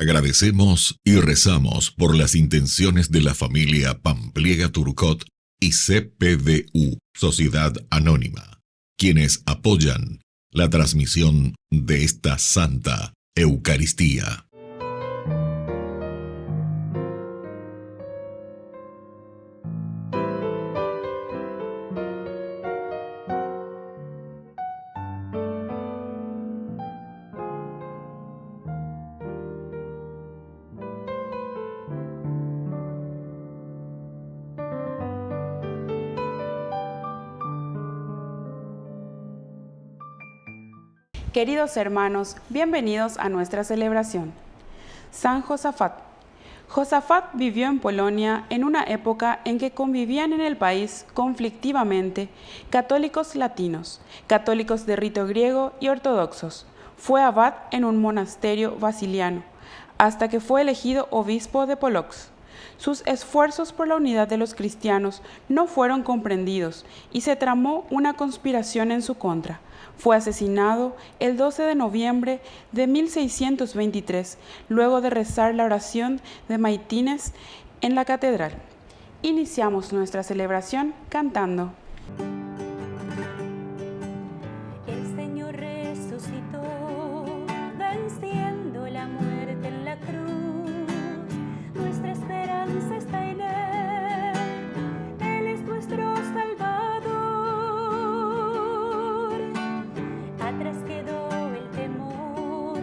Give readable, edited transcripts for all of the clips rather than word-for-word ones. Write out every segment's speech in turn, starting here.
Agradecemos y rezamos por las intenciones de la familia Pampliega Turcot y CPDU, Sociedad Anónima, quienes apoyan la transmisión de esta Santa Eucaristía. Queridos hermanos, bienvenidos a nuestra celebración. San Josafat. Josafat vivió en Polonia en una época en que convivían en el país conflictivamente católicos latinos, católicos de rito griego y ortodoxos. Fue abad en un monasterio basiliano, hasta que fue elegido obispo de Polox. Sus esfuerzos por la unidad de los cristianos no fueron comprendidos y se tramó una conspiración en su contra. Fue asesinado el 12 de noviembre de 1623, luego de rezar la oración de Maitines en la catedral. Iniciamos nuestra celebración cantando. El Señor resucitó, venciendo la muerte en la cruz. Nuestra esperanza está en Él, Él es nuestro Salvador. Atrás quedó el temor,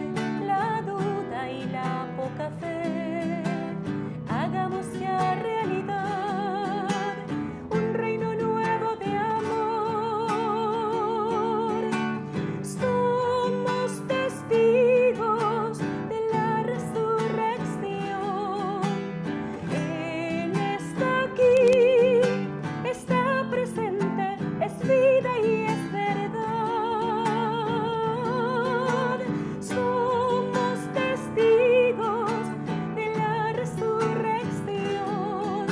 la duda y la poca fe. Hagamos ya realidad un reino nuevo de amor. Somos testigos de la resurrección. Él está aquí, está presente, es vida y es verdad. Somos testigos de la resurrección.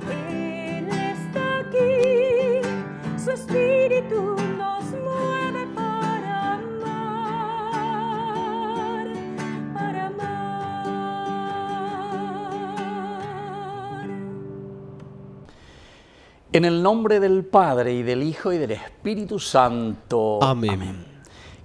Él está aquí, su espíritu nos mueve para amar, para amar. En el nombre del Padre, y del Hijo, y del Espíritu Santo. Amén.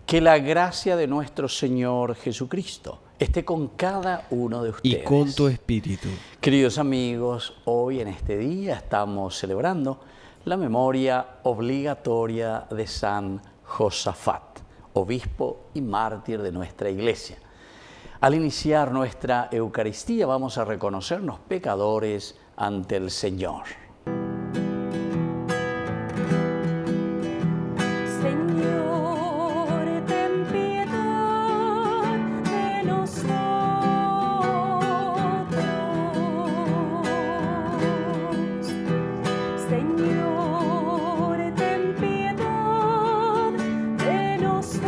Que la gracia de nuestro Señor Jesucristo esté con cada uno de ustedes. Y con tu espíritu. Queridos amigos, hoy en este día estamos celebrando la memoria obligatoria de San Josafat, obispo y mártir de nuestra iglesia. Al iniciar nuestra Eucaristía vamos a reconocernos pecadores ante el Señor. Señor, ten piedad de nosotros. Señor, ten piedad de nosotros.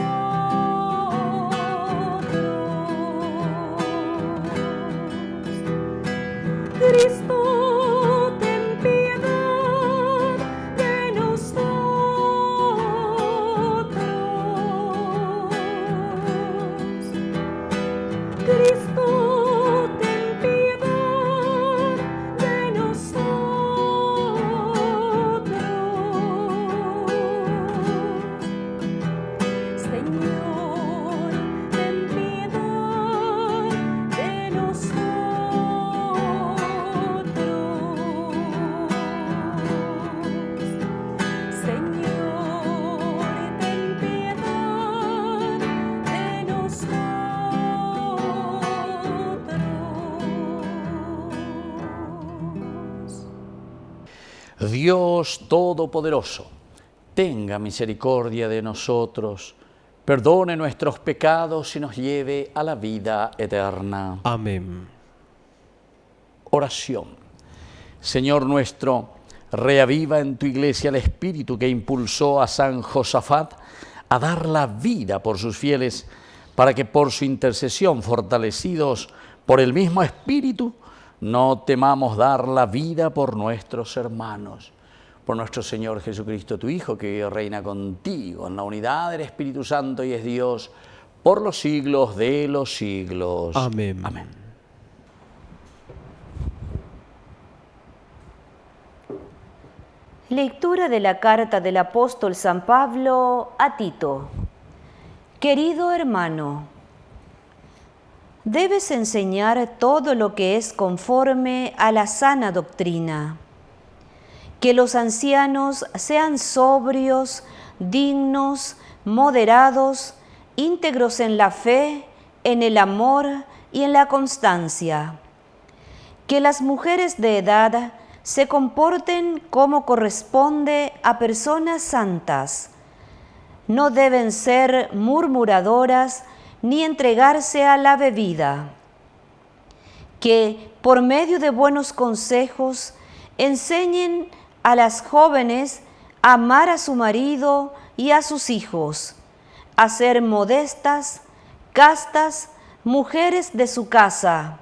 Cristo, ten piedad de nosotros. Cristo, ten piedad de nosotros. Señor, ten piedad de nosotros. Señor, ten piedad de nosotros. Dios Todopoderoso, tenga misericordia de nosotros, perdone nuestros pecados y nos lleve a la vida eterna. Amén. Oración. Señor nuestro, reaviva en tu iglesia el espíritu que impulsó a San Josafat a dar la vida por sus fieles, para que por su intercesión, fortalecidos por el mismo espíritu, no temamos dar la vida por nuestros hermanos. Por nuestro Señor Jesucristo, tu Hijo, que vive y reina contigo en la unidad del Espíritu Santo y es Dios por los siglos de los siglos. Amén. Amén. Lectura de la carta del apóstol San Pablo a Tito. Querido hermano, debes enseñar todo lo que es conforme a la sana doctrina. Que los ancianos sean sobrios, dignos, moderados, íntegros en la fe, en el amor y en la constancia. Que las mujeres de edad se comporten como corresponde a personas santas. No deben ser murmuradoras ni entregarse a la bebida. Que por medio de buenos consejos enseñen a las jóvenes a amar a su marido y a sus hijos, a ser modestas, castas, mujeres de su casa,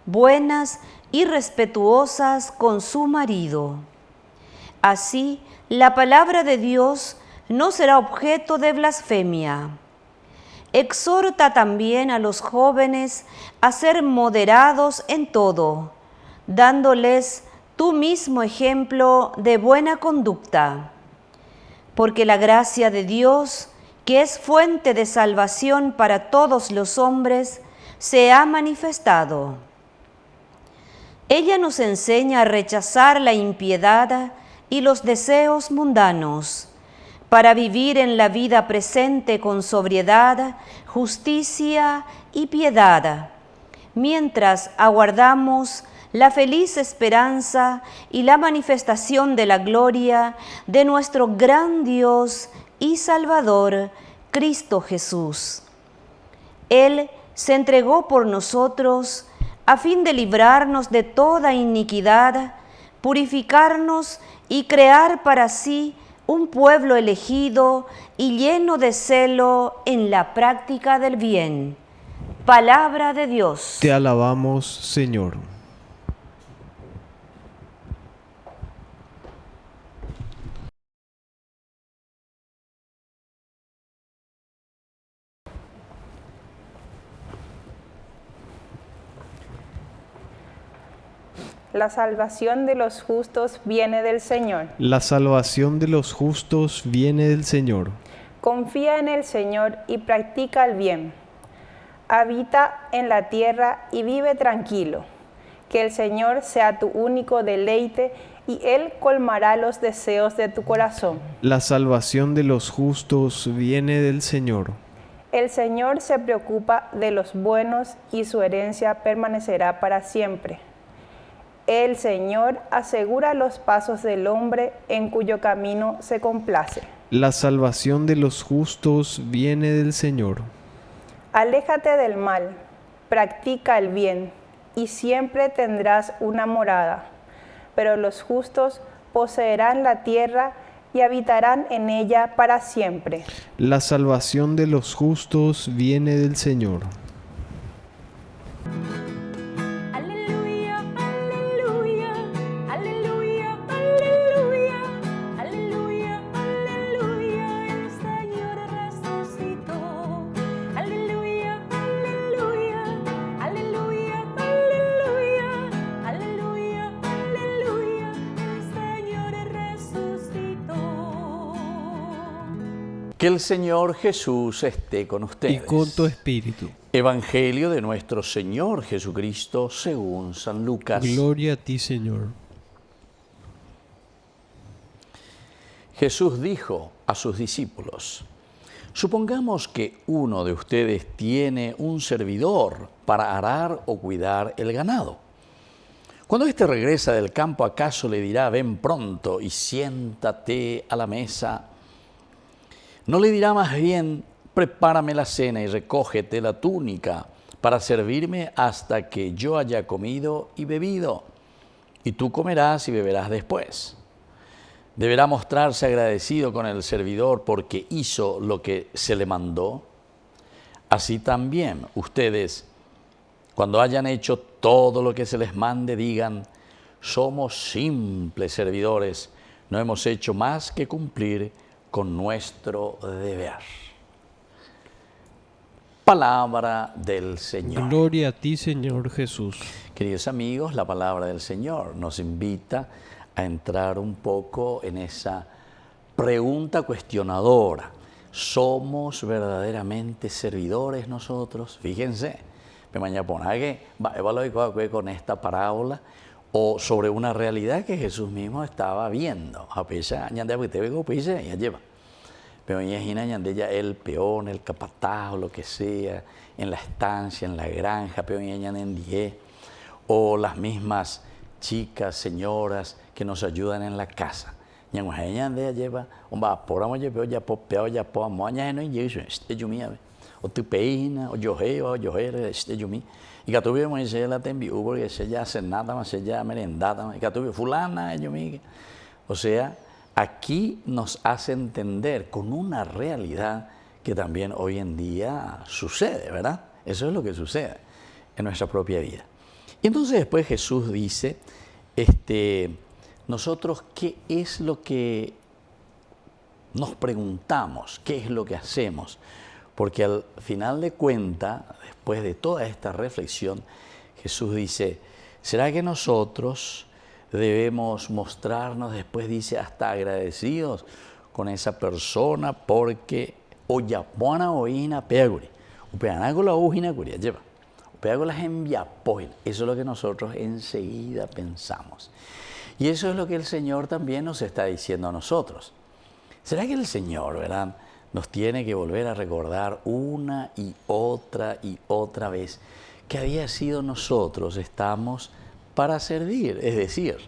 buenas y respetuosas con su marido. Así, la palabra de Dios no será objeto de blasfemia. Exhorta también a los jóvenes a ser moderados en todo, dándoles tú mismo ejemplo de buena conducta. Porque la gracia de Dios, que es fuente de salvación para todos los hombres, se ha manifestado. Ella nos enseña a rechazar la impiedad y los deseos mundanos, para vivir en la vida presente con sobriedad, justicia y piedad, mientras aguardamos la feliz esperanza y la manifestación de la gloria de nuestro gran Dios y Salvador, Cristo Jesús. Él se entregó por nosotros a fin de librarnos de toda iniquidad, purificarnos y crear para sí un pueblo elegido y lleno de celo en la práctica del bien. Palabra de Dios. Te alabamos, Señor. La salvación de los justos viene del Señor. La salvación de los justos viene del Señor. Confía en el Señor y practica el bien. Habita en la tierra y vive tranquilo. Que el Señor sea tu único deleite y Él colmará los deseos de tu corazón. La salvación de los justos viene del Señor. El Señor se preocupa de los buenos y su herencia permanecerá para siempre. El Señor asegura los pasos del hombre en cuyo camino se complace. La salvación de los justos viene del Señor. Aléjate del mal, practica el bien, y siempre tendrás una morada. Pero los justos poseerán la tierra y habitarán en ella para siempre. La salvación de los justos viene del Señor. Aleluya, aleluya, aleluya, aleluya, aleluya, aleluya, el Señor resucitó. Aleluya, aleluya, aleluya, aleluya, aleluya, aleluya, el Señor resucitó. Que el Señor Jesús esté con ustedes. Y con tu espíritu. Evangelio de nuestro Señor Jesucristo según San Lucas. Gloria a ti, Señor. Jesús dijo a sus discípulos: supongamos que uno de ustedes tiene un servidor para arar o cuidar el ganado. Cuando éste regresa del campo, ¿acaso le dirá: ven pronto y siéntate a la mesa? ¿No le dirá más bien: prepárame la cena y recógete la túnica para servirme hasta que yo haya comido y bebido, y tú comerás y beberás después? ¿Deberá mostrarse agradecido con el servidor porque hizo lo que se le mandó? Así también ustedes, cuando hayan hecho todo lo que se les mande, digan: somos simples servidores, no hemos hecho más que cumplir con nuestro deber. Palabra del Señor. Gloria a ti, Señor Jesús. Queridos amigos, la palabra del Señor nos invita a entrar un poco en esa pregunta cuestionadora. ¿Somos verdaderamente servidores nosotros? Fíjense, me mañana que va con esta parábola o sobre una realidad que Jesús mismo estaba viendo. A pesar de ya lleva. Pero imagina ya el peón, el capataz o lo que sea, en la estancia, en la granja, pero en 10, o las mismas chicas, señoras que nos ayudan en la casa. Lleva, o tu peina, o yojera, y que tuve Moisés la tembiú, porque se ya hace nada más, se ya merendada, y que tuve fulana, o sea, aquí nos hace entender con una realidad que también hoy en día sucede, ¿verdad? Eso es lo que sucede en nuestra propia vida. Y entonces después Jesús dice, nosotros qué es lo que nos preguntamos, qué es lo que hacemos, porque al final de cuentas, después de toda esta reflexión, Jesús dice, ¿será que nosotros debemos mostrarnos, después dice, hasta agradecidos con esa persona porque oyapona oína peaguri, upeanagola ujina curia lleva, upeagolas enviapoil? Eso es lo que nosotros enseguida pensamos. Y eso es lo que el Señor también nos está diciendo a nosotros. ¿Será que el Señor, verdad, nos tiene que volver a recordar una y otra vez que había sido nosotros estamos para servir? Es decir,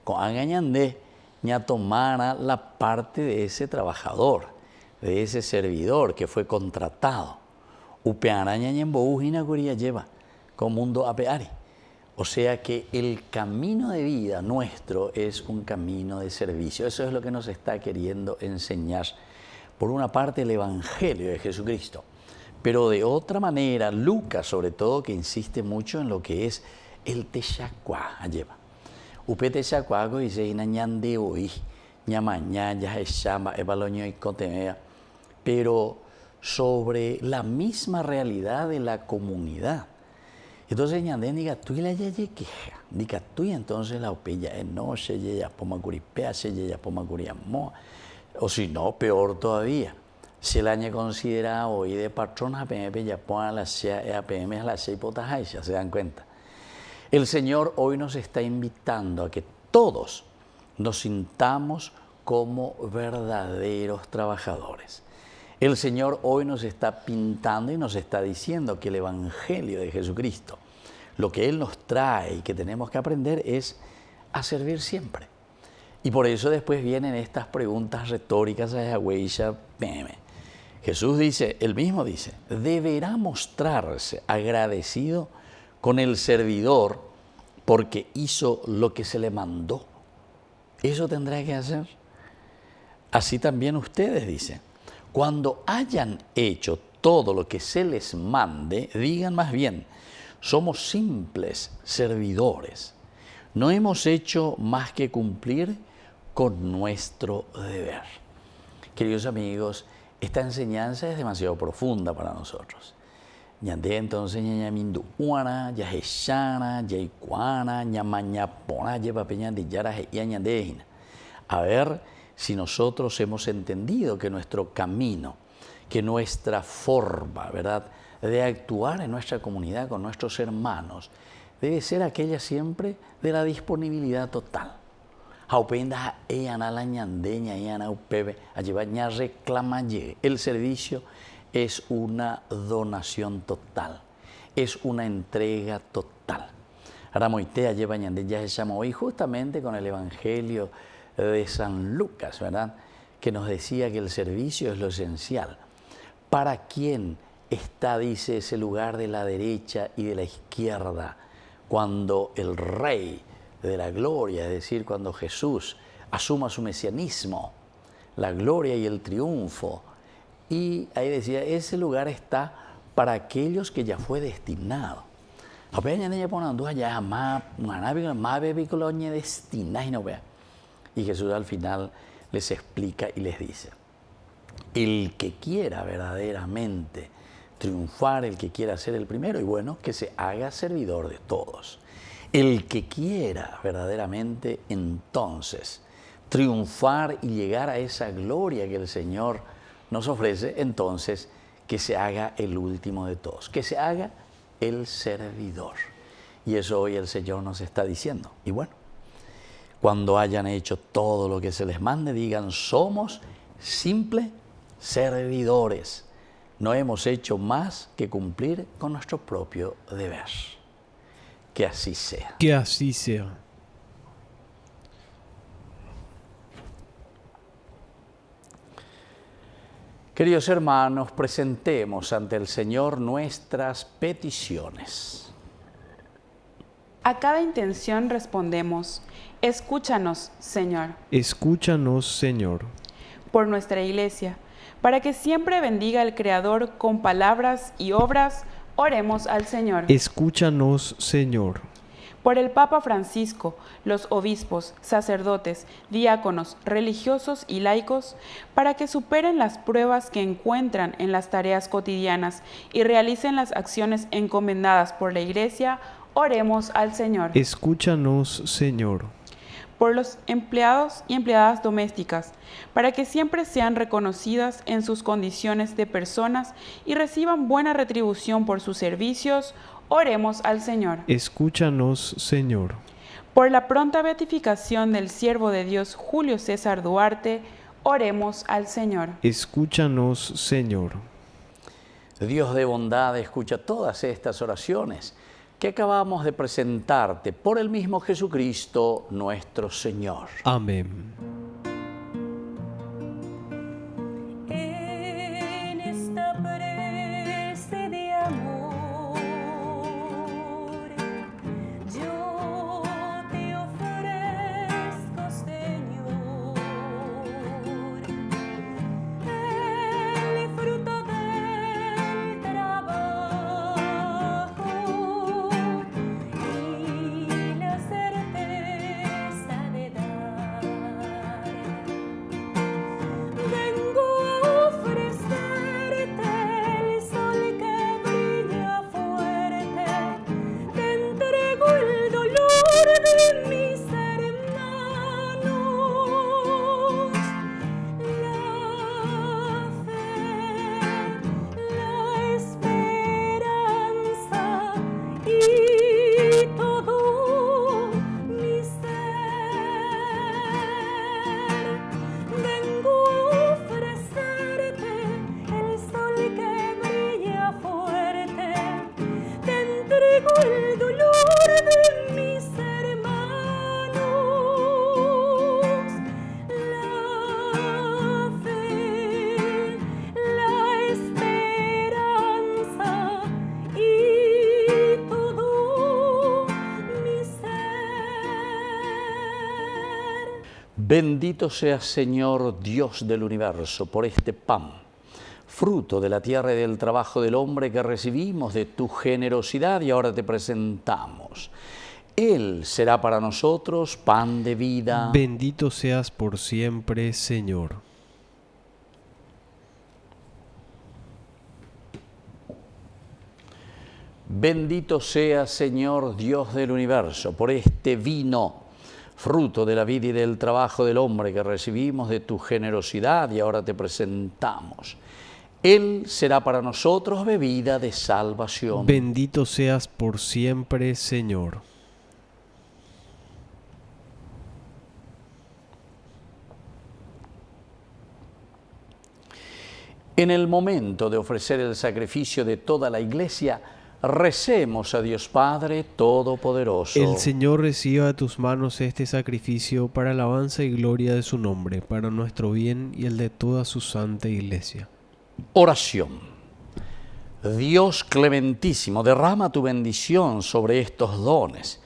con Angañandé ya tomara la parte de ese trabajador, de ese servidor que fue contratado. Upearaña ñemboujina curia lleva con mundo apeari. O sea que el camino de vida nuestro es un camino de servicio. Eso es lo que nos está queriendo enseñar, por una parte, el Evangelio de Jesucristo. Pero de otra manera, Lucas, sobre todo, que insiste mucho en lo que es el Texacuá, lleva. Upe Texacuá, dice, inañande hoy, ñamaña, ya es chamba, evaloño y cotemea. Pero sobre la misma realidad de la comunidad. Entonces, ñandé, diga, tú y la yeye queja. Diga, tú y entonces la opella, no se yeya poma curipea, se yeya poma curiamo. O si no, peor todavía. Si el año considera hoy de patrón, APM ya pone a las APM a las 6 potas, se dan cuenta. El Señor hoy nos está invitando a que todos nos sintamos como verdaderos trabajadores. El Señor hoy nos está pintando y nos está diciendo que el Evangelio de Jesucristo, lo que Él nos trae y que tenemos que aprender es a servir siempre. Y por eso después vienen estas preguntas retóricas a Yahweh. Jesús dice, él mismo dice, deberá mostrarse agradecido con el servidor porque hizo lo que se le mandó. Eso tendrá que hacer. Así también ustedes dicen, cuando hayan hecho todo lo que se les mande, digan más bien, somos simples servidores. No hemos hecho más que cumplir con nuestro deber. Queridos amigos, esta enseñanza es demasiado profunda para nosotros. Ñandé entonces ñañamindu uana, yaheshana, yaicuana, ñamañapona, yepapeña de yara ñandejina. A ver si nosotros hemos entendido que nuestro camino, que nuestra forma, ¿verdad?, de actuar en nuestra comunidad con nuestros hermanos debe ser aquella siempre de la disponibilidad total. El servicio es una donación total, es una entrega total. Aramoitea lleva ya se llama hoy justamente con el Evangelio de San Lucas, ¿verdad?, que nos decía que el servicio es lo esencial. ¿Para quién está, dice, ese lugar de la derecha y de la izquierda cuando el Rey de la gloria, es decir, cuando Jesús asuma su mesianismo, la gloria y el triunfo? Y ahí decía, ese lugar está para aquellos que ya fue destinado. Y Jesús al final les explica y les dice, el que quiera verdaderamente triunfar, el que quiera ser el primero, y bueno, que se haga servidor de todos. El que quiera verdaderamente entonces triunfar y llegar a esa gloria que el Señor nos ofrece, entonces que se haga el último de todos, que se haga el servidor. Y eso hoy el Señor nos está diciendo. Y bueno, cuando hayan hecho todo lo que se les mande, digan, somos simples servidores. No hemos hecho más que cumplir con nuestro propio deber. Que así sea. Que así sea. Queridos hermanos, presentemos ante el Señor nuestras peticiones. A cada intención respondemos, escúchanos, Señor. Escúchanos, Señor. Por nuestra Iglesia, para que siempre bendiga al Creador con palabras y obras, oremos al Señor. Escúchanos, Señor. Por el Papa Francisco, los obispos, sacerdotes, diáconos, religiosos y laicos, para que superen las pruebas que encuentran en las tareas cotidianas y realicen las acciones encomendadas por la Iglesia, oremos al Señor. Escúchanos, Señor. Por los empleados y empleadas domésticas, para que siempre sean reconocidas en sus condiciones de personas y reciban buena retribución por sus servicios, oremos al Señor. Escúchanos, Señor. Por la pronta beatificación del siervo de Dios Julio César Duarte, oremos al Señor. Escúchanos, Señor. Dios de bondad, escucha todas estas oraciones que acabamos de presentarte por el mismo Jesucristo nuestro Señor. Amén. En esta prece de amor, yo te ofrezco, Señor, el fruto del trabajo y la certeza de dar. Vengo a ofrecerte el sol que brilla fuerte, te entrego el dolor de mis hermanos, la fe, la esperanza y todo mi ser. Vengo a ofrecerte el sol que brilla fuerte, te entrego el dolor de mis hermanos, la fe, la esperanza y todo mi ser. Bendito seas, Señor, Dios del universo, por este pan, fruto de la tierra y del trabajo del hombre que recibimos de tu generosidad y ahora te presentamos. Él será para nosotros pan de vida. Bendito seas por siempre, Señor. Bendito seas, Señor, Dios del universo, por este vino, fruto de la vida y del trabajo del hombre que recibimos de tu generosidad y ahora te presentamos. Él será para nosotros bebida de salvación. Bendito seas por siempre, Señor. En el momento de ofrecer el sacrificio de toda la Iglesia, recemos a Dios Padre Todopoderoso. El Señor reciba de tus manos este sacrificio para alabanza y gloria de su nombre, para nuestro bien y el de toda su santa Iglesia. Oración. Dios clementísimo, derrama tu bendición sobre estos dones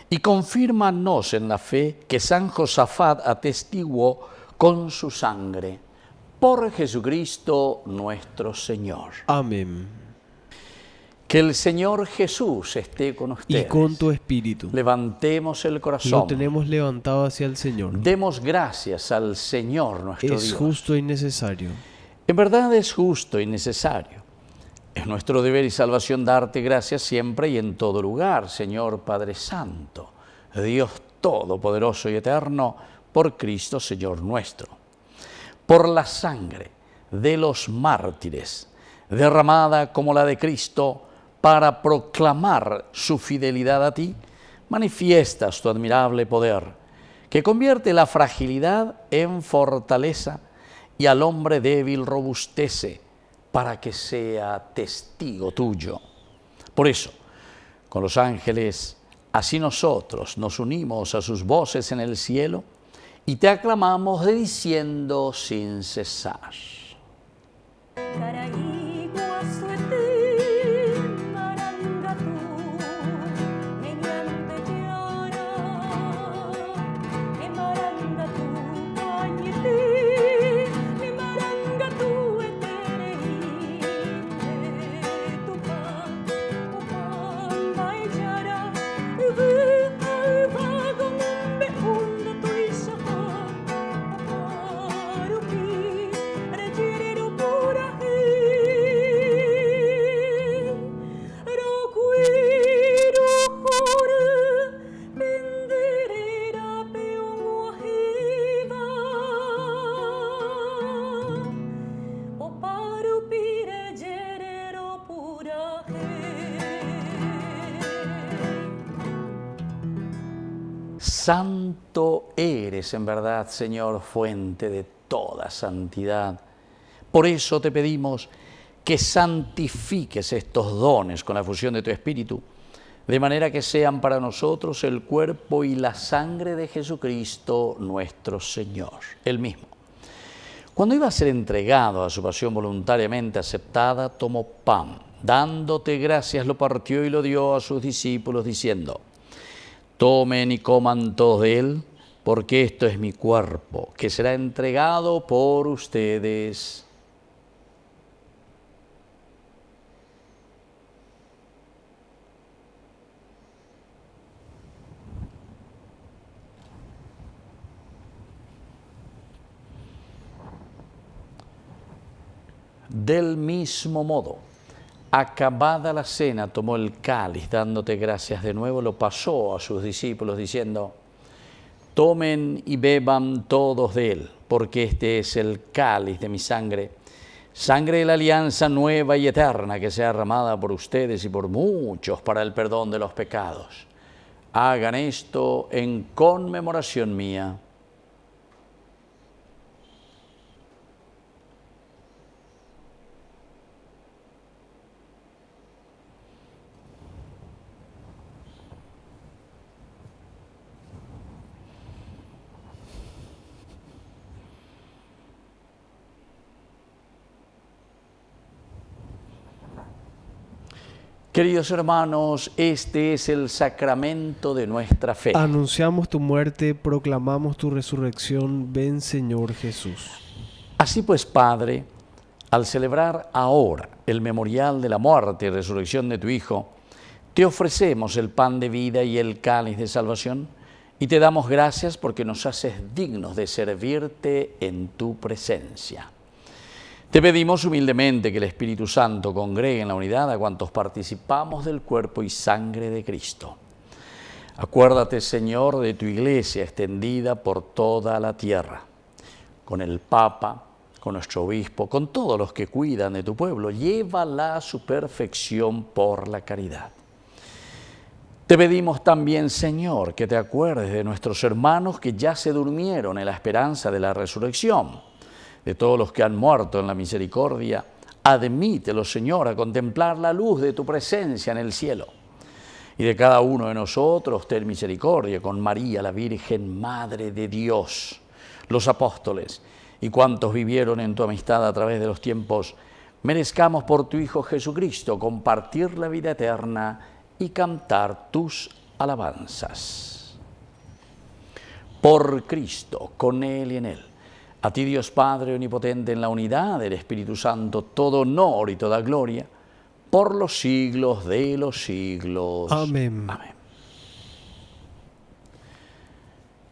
y confírmanos en la fe que San Josafat atestiguó con su sangre. Por Jesucristo nuestro Señor. Amén. Que el Señor Jesús esté con ustedes. Y con tu espíritu. Levantemos el corazón. Lo tenemos levantado hacia el Señor. Demos gracias al Señor nuestro Dios. Es justo y necesario. En verdad es justo y necesario. Es nuestro deber y salvación darte gracias siempre y en todo lugar, Señor Padre Santo, Dios Todopoderoso y Eterno, por Cristo Señor nuestro. Por la sangre de los mártires, derramada como la de Cristo, para proclamar su fidelidad a ti, manifiestas tu admirable poder, que convierte la fragilidad en fortaleza y al hombre débil robustece, para que sea testigo tuyo. Por eso, con los ángeles, así nosotros nos unimos a sus voces en el cielo y te aclamamos diciendo sin cesar. Santo eres en verdad, Señor, fuente de toda santidad. Por eso te pedimos que santifiques estos dones con la fusión de tu Espíritu, de manera que sean para nosotros el cuerpo y la sangre de Jesucristo nuestro Señor, Él mismo. Cuando iba a ser entregado a su pasión voluntariamente aceptada, tomó pan, dándote gracias, lo partió y lo dio a sus discípulos, diciendo: tomen y coman todos de él, porque esto es mi cuerpo, que será entregado por ustedes. Del mismo modo, acabada la cena, tomó el cáliz, dándote gracias de nuevo, lo pasó a sus discípulos, diciendo: tomen y beban todos de él, porque este es el cáliz de mi sangre, sangre de la alianza nueva y eterna, que sea derramada por ustedes y por muchos para el perdón de los pecados. Hagan esto en conmemoración mía. Queridos hermanos, este es el sacramento de nuestra fe. Anunciamos tu muerte, proclamamos tu resurrección. Ven, Señor Jesús. Así pues, Padre, al celebrar ahora el memorial de la muerte y resurrección de tu Hijo, te ofrecemos el pan de vida y el cáliz de salvación, y te damos gracias porque nos haces dignos de servirte en tu presencia. Te pedimos humildemente que el Espíritu Santo congregue en la unidad a cuantos participamos del cuerpo y sangre de Cristo. Acuérdate, Señor, de tu Iglesia extendida por toda la tierra, con el Papa, con nuestro Obispo, con todos los que cuidan de tu pueblo. Llévala a su perfección por la caridad. Te pedimos también, Señor, que te acuerdes de nuestros hermanos que ya se durmieron en la esperanza de la resurrección, de todos los que han muerto en la misericordia. Admítelos, Señor, a contemplar la luz de tu presencia en el cielo. Y de cada uno de nosotros, ten misericordia con María, la Virgen, Madre de Dios, los apóstoles y cuantos vivieron en tu amistad a través de los tiempos. Merezcamos por tu Hijo Jesucristo compartir la vida eterna y cantar tus alabanzas. Por Cristo, con Él y en Él, a ti, Dios Padre omnipotente, en la unidad del Espíritu Santo, todo honor y toda gloria, por los siglos de los siglos. Amén. Amén.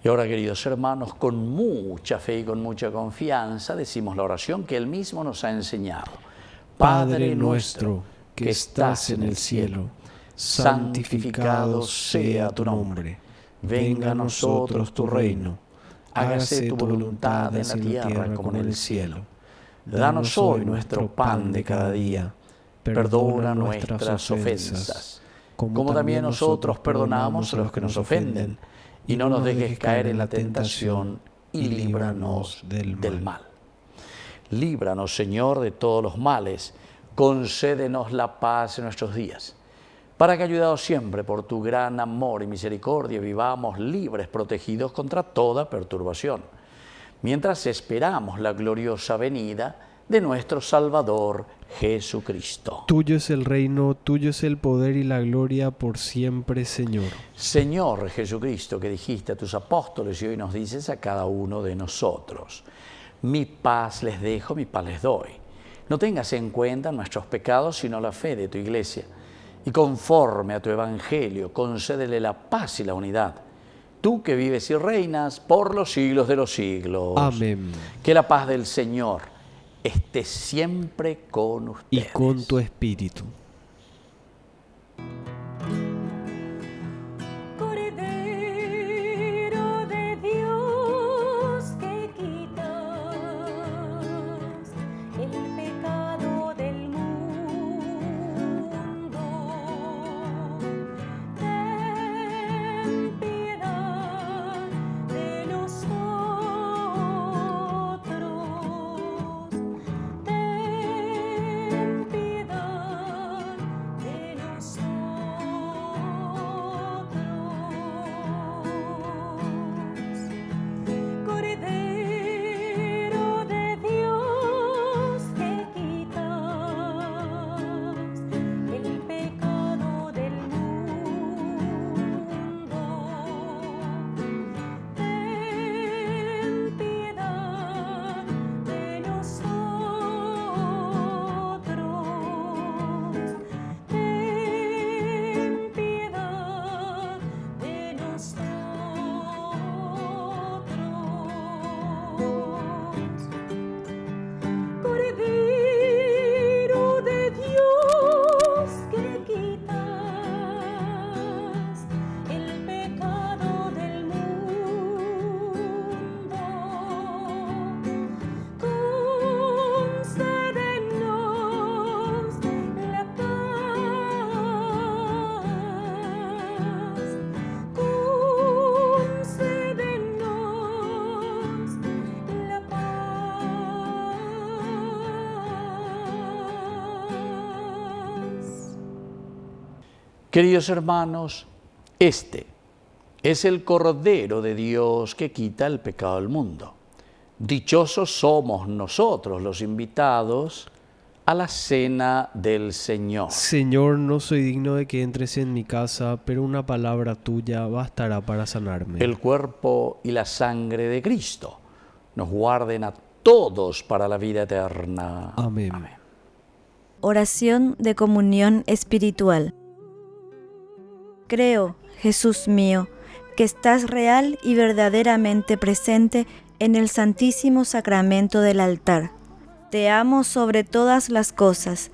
Y ahora, queridos hermanos, con mucha fe y con mucha confianza, decimos la oración que Él mismo nos ha enseñado. Padre nuestro, que estás en el cielo, santificado sea tu nombre. Venga a nosotros tu reino. Hágase tu voluntad en la tierra como en el cielo. Danos hoy nuestro pan de cada día. Perdona nuestras ofensas, como también nosotros perdonamos a los que nos ofenden. Y no nos dejes caer en la tentación, y líbranos del mal. Líbranos, Señor, de todos los males. Concédenos la paz en nuestros días, para que, ayudados siempre por tu gran amor y misericordia, vivamos libres, protegidos contra toda perturbación, mientras esperamos la gloriosa venida de nuestro Salvador Jesucristo. Tuyo es el reino, tuyo es el poder y la gloria por siempre, Señor. Señor Jesucristo, que dijiste a tus apóstoles y hoy nos dices a cada uno de nosotros: mi paz les dejo, mi paz les doy. No tengas en cuenta nuestros pecados, sino la fe de tu Iglesia. Y conforme a tu Evangelio, concédele la paz y la unidad. Tú que vives y reinas por los siglos de los siglos. Amén. Que la paz del Señor esté siempre con ustedes. Y con tu espíritu. Cordero de Dios, que quitas el pecado del mundo, ten piedad de nosotros, ten piedad de nosotros. Cordero de Dios, que quitas el pecado del mundo, ten piedad de nosotros, ten piedad de nosotros. Cordero de Dios, que quitas el pecado del mundo, concédenos la paz, concédenos la paz. Queridos hermanos, este es el Cordero de Dios que quita el pecado del mundo. Dichosos somos nosotros los invitados a la cena del Señor. Señor, no soy digno de que entres en mi casa, pero una palabra tuya bastará para sanarme. El cuerpo y la sangre de Cristo nos guarden a todos para la vida eterna. Amén. Oración de comunión espiritual. Creo, Jesús mío, que estás real y verdaderamente presente en el Santísimo Sacramento del altar. Te amo sobre todas las cosas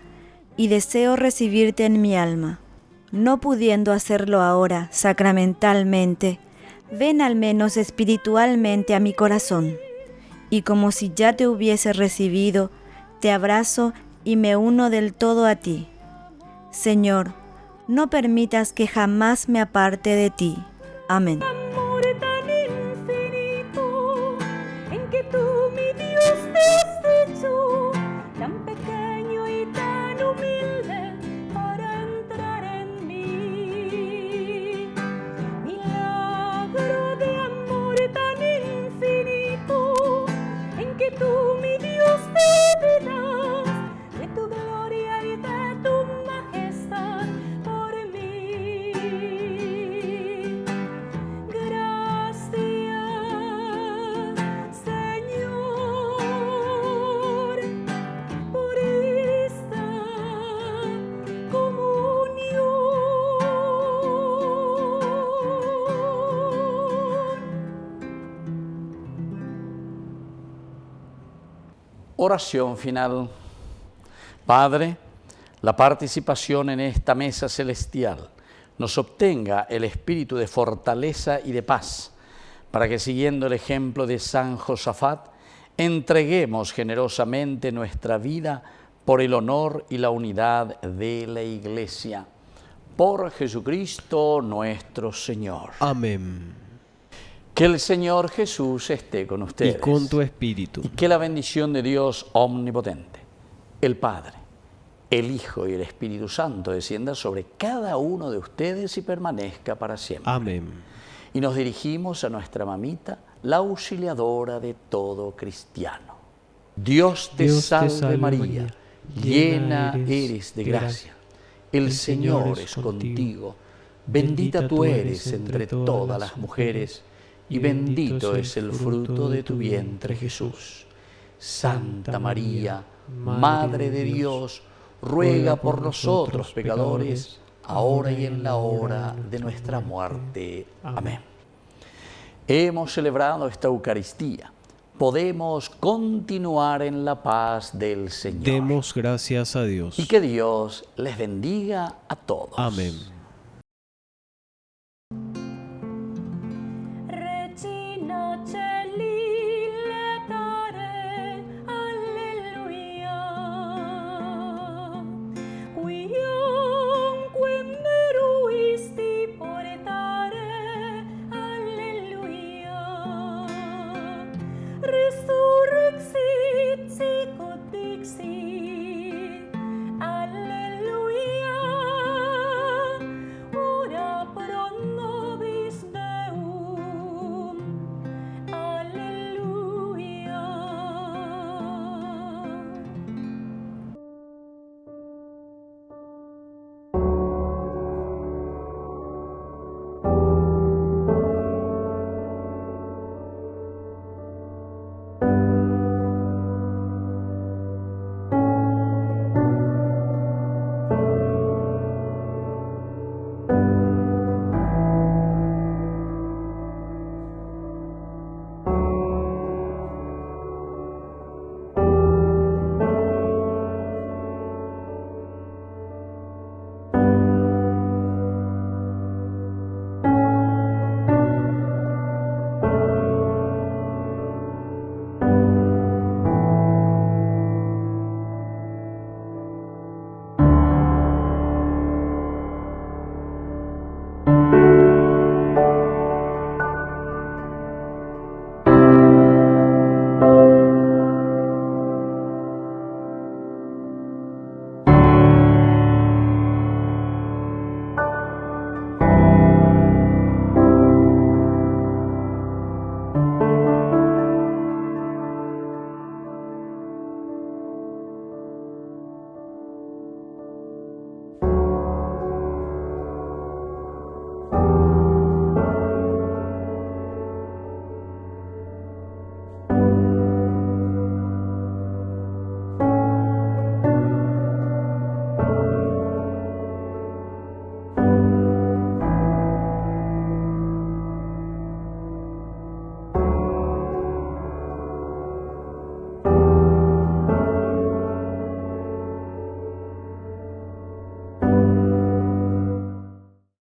y deseo recibirte en mi alma. No pudiendo hacerlo ahora sacramentalmente, ven al menos espiritualmente a mi corazón. Y como si ya te hubiese recibido, te abrazo y me uno del todo a ti. Señor, no permitas que jamás me aparte de ti. Amén. Amor tan infinito en que tú, mi Dios, te has hecho tan pequeño y tan humilde para entrar en mí. Milagro de amor tan infinito en que tú, mi Dios, te das de tu gloria y de tu majestad por mí. Gracias, Señor, por esta comunión. Oración final. Padre, la participación en esta mesa celestial nos obtenga el espíritu de fortaleza y de paz, para que siguiendo el ejemplo de San Josafat, entreguemos generosamente nuestra vida por el honor y la unidad de la Iglesia. Por Jesucristo nuestro Señor. Amén. Que el Señor Jesús esté con ustedes. Y con tu espíritu. Y que la bendición de Dios omnipotente, el Padre, el Hijo y el Espíritu Santo descienda sobre cada uno de ustedes y permanezca para siempre. Amén. Y nos dirigimos a nuestra mamita, la auxiliadora de todo cristiano. Dios te salve María, llena eres de gracia. El Señor es contigo, bendita tú eres entre todas las mujeres, y bendito es el fruto de tu vientre Jesús. Santa María, Madre de Dios, ruega por nosotros pecadores, ahora y en la hora de nuestra muerte. Amén. Hemos celebrado esta Eucaristía. Podemos continuar en la paz del Señor. Demos gracias a Dios. Y que Dios les bendiga a todos. Amén.